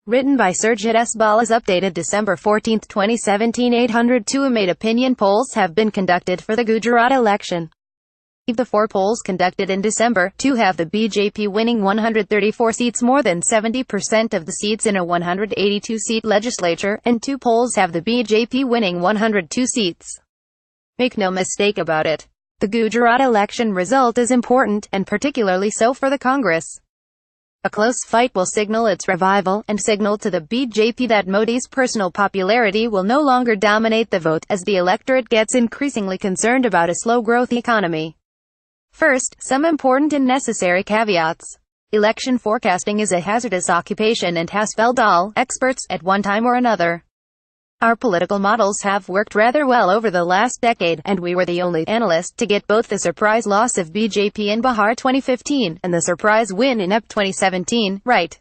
Written by Surjit. Bhalla is updated December 14, 2017. 802 made opinion polls have been conducted for the Gujarat election. Of the 4 polls conducted in December, 2 have the BJP winning 134 seats, more than 70% of the seats in a 182-seat legislature, and 2 polls have the BJP winning 102 seats. Make no mistake about it. The Gujarat election result is important, and particularly so for the Congress. A close fight will signal its revival, and signal to the BJP that Modi's personal popularity will no longer dominate the vote, as the electorate gets increasingly concerned about a slow-growth economy. First, some important and necessary caveats. Election forecasting is a hazardous occupation and has failed all experts at one time or another. Our political models have worked rather well over the last decade, and we were the only analyst to get both the surprise loss of BJP in Bihar 2015, and the surprise win in UP 2017, right.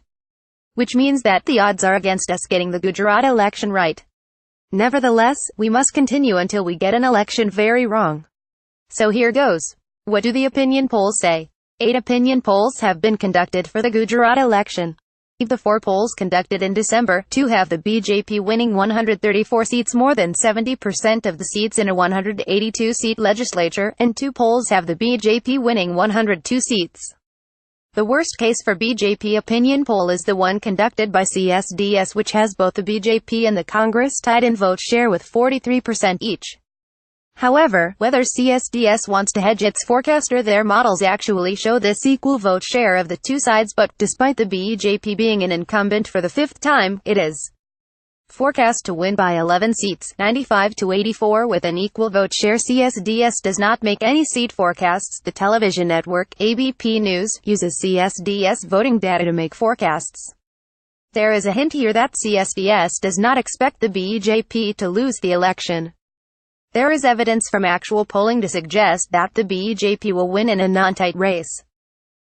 Which means that the odds are against us getting the Gujarat election right. Nevertheless, we must continue until we get an election very wrong. So here goes. What do the opinion polls say? 8 opinion polls have been conducted for the Gujarat election. Of the 4 polls conducted in December, 2 have the BJP winning 134 seats, more than 70% of the seats in a 182-seat legislature, and 2 polls have the BJP winning 102 seats. The worst case for BJP opinion poll is the one conducted by CSDS, which has both the BJP and the Congress tied in vote share with 43% each. However, whether CSDS wants to hedge its forecast or their models actually show this equal vote share of the two sides, but despite the BJP being an incumbent for the 5th time, it is forecast to win by 11 seats, 95 to 84, with an equal vote share. CSDS does not make any seat forecasts. The television network, ABP News, uses CSDS voting data to make forecasts. There is a hint here that CSDS does not expect the BJP to lose the election. There is evidence from actual polling to suggest that the BJP will win in a non-tight race.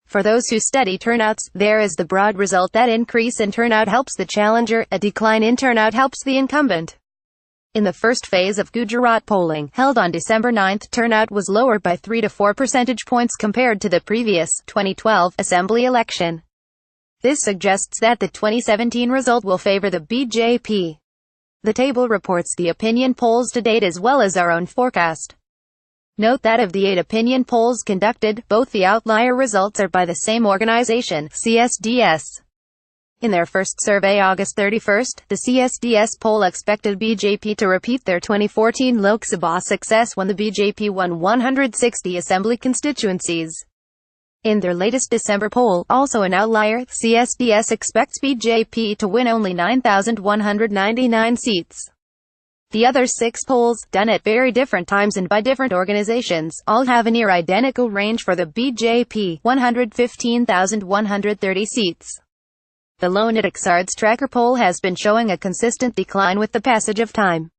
For those who study turnouts, there is the broad result that increase in turnout helps the challenger, a decline in turnout helps the incumbent. In the first phase of Gujarat polling, held on December 9, turnout was lower by 3 to 4 percentage points compared to the previous, 2012, assembly election. This suggests that the 2017 result will favor the BJP. The table reports the opinion polls to date as well as our own forecast. Note that of the 8 opinion polls conducted, both the outlier results are by the same organization, CSDS. In their first survey August 31, the CSDS poll expected BJP to repeat their 2014 Lok Sabha success when the BJP won 160 assembly constituencies. In their latest December poll, also an outlier, CSDS expects BJP to win only 9,199 seats. The other 6 polls, done at very different times and by different organizations, all have a near identical range for the BJP, 115,130 seats. The lone Exards tracker poll has been showing a consistent decline with the passage of time.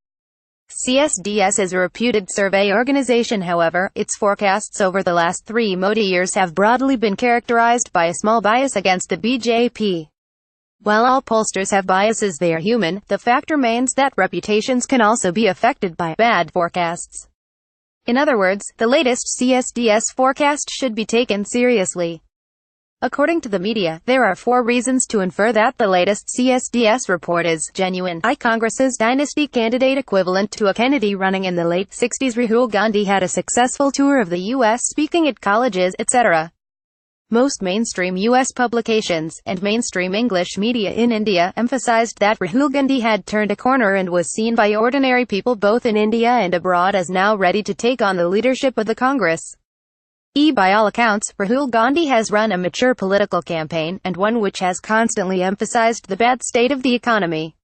CSDS is a reputed survey organization. However, its forecasts over the last 3 Modi years have broadly been characterized by a small bias against the BJP. While all pollsters have biases, they are human. The fact remains that reputations can also be affected by bad forecasts. In other words, the latest CSDS forecast should be taken seriously. According to the media, there are 4 reasons to infer that the latest CSDS report is genuine. Congress's dynasty candidate equivalent to a Kennedy running in the late 60s, Rahul Gandhi had a successful tour of the U.S. speaking at colleges, etc. Most mainstream U.S. publications, and mainstream English media in India, emphasized that Rahul Gandhi had turned a corner and was seen by ordinary people both in India and abroad as now ready to take on the leadership of the Congress. By all accounts, Rahul Gandhi has run a mature political campaign, and one which has constantly emphasized the bad state of the economy.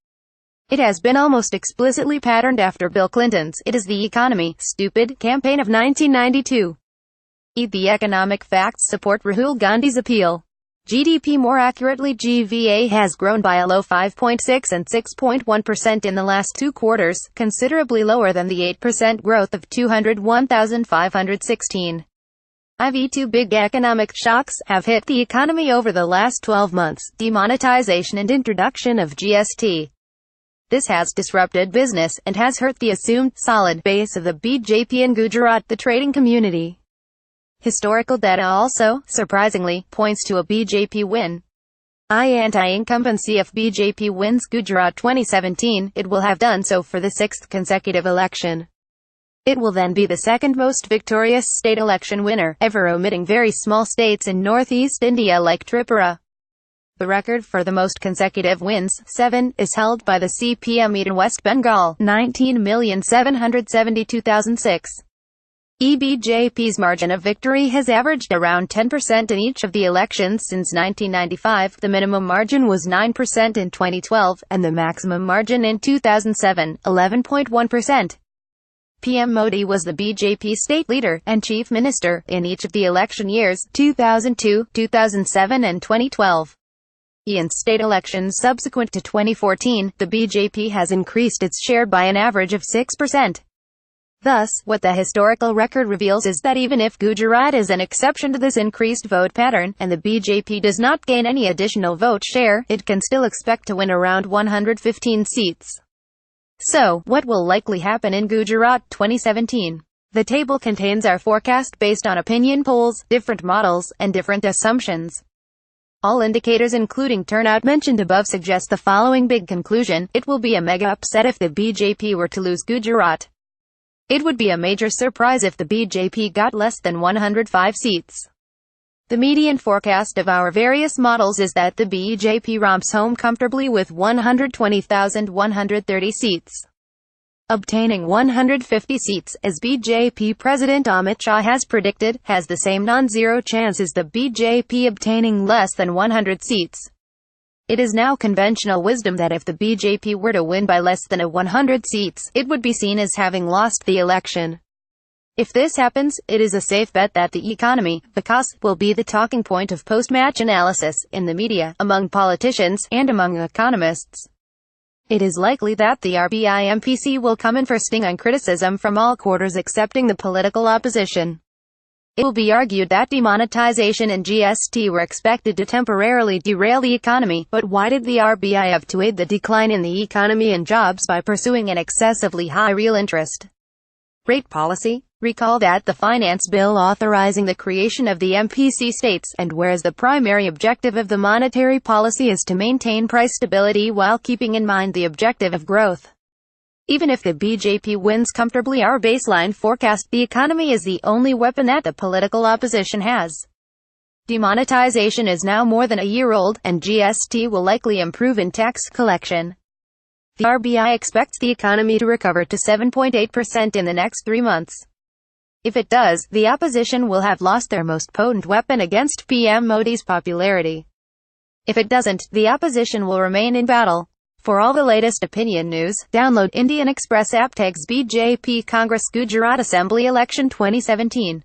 It has been almost explicitly patterned after Bill Clinton's "It is the economy, stupid" campaign of 1992. The economic facts support Rahul Gandhi's appeal. GDP, more accurately GVA, has grown by a low 5.6 and 6.1% in the last 2 quarters, considerably lower than the 8% growth of 201,516. 2 big economic shocks have hit the economy over the last 12 months, demonetization and introduction of GST. This has disrupted business, and has hurt the assumed solid base of the BJP in Gujarat, the trading community. Historical data also, surprisingly, points to a BJP win. anti-incumbency. If BJP wins Gujarat 2017, it will have done so for the sixth consecutive election. It will then be the second most victorious state election winner ever, omitting very small states in northeast India like Tripura. The record for the most consecutive wins, 7, is held by the CPM in West Bengal, 19,772,006. BJP's margin of victory has averaged around 10% in each of the elections since 1995. The minimum margin was 9% in 2012, and the maximum margin in 2007, 11.1%. PM Modi was the BJP state leader and chief minister in each of the election years, 2002, 2007 and 2012. In state elections subsequent to 2014, the BJP has increased its share by an average of 6%. Thus, what the historical record reveals is that even if Gujarat is an exception to this increased vote pattern, and the BJP does not gain any additional vote share, it can still expect to win around 115 seats. So, what will likely happen in Gujarat 2017? The table contains our forecast based on opinion polls, different models, and different assumptions. All indicators including turnout mentioned above suggest the following big conclusion: it will be a mega upset if the BJP were to lose Gujarat. It would be a major surprise if the BJP got less than 105 seats. The median forecast of our various models is that the BJP romps home comfortably with 120,130 seats. Obtaining 150 seats, as BJP President Amit Shah has predicted, has the same non-zero chance as the BJP obtaining less than 100 seats. It is now conventional wisdom that if the BJP were to win by less than 100 seats, it would be seen as having lost the election. If this happens, it is a safe bet that the economy, Vikas, will be the talking point of post-match analysis, in the media, among politicians, and among economists. It is likely that the RBI MPC will come in for sting on criticism from all quarters excepting the political opposition. It will be argued that demonetization and GST were expected to temporarily derail the economy, but why did the RBI have to aid the decline in the economy and jobs by pursuing an excessively high real interest rate policy? Recall that the finance bill authorizing the creation of the MPC states, and whereas the primary objective of the monetary policy is to maintain price stability while keeping in mind the objective of growth. Even if the BJP wins comfortably, our baseline forecast, the economy is the only weapon that the political opposition has. Demonetization is now more than a year old, and GST will likely improve in tax collection. The RBI expects the economy to recover to 7.8% in the next 3 months. If it does, the opposition will have lost their most potent weapon against PM Modi's popularity. If it doesn't, the opposition will remain in battle. For all the latest opinion news, download Indian Express app. Tags BJP Congress Gujarat Assembly Election 2017.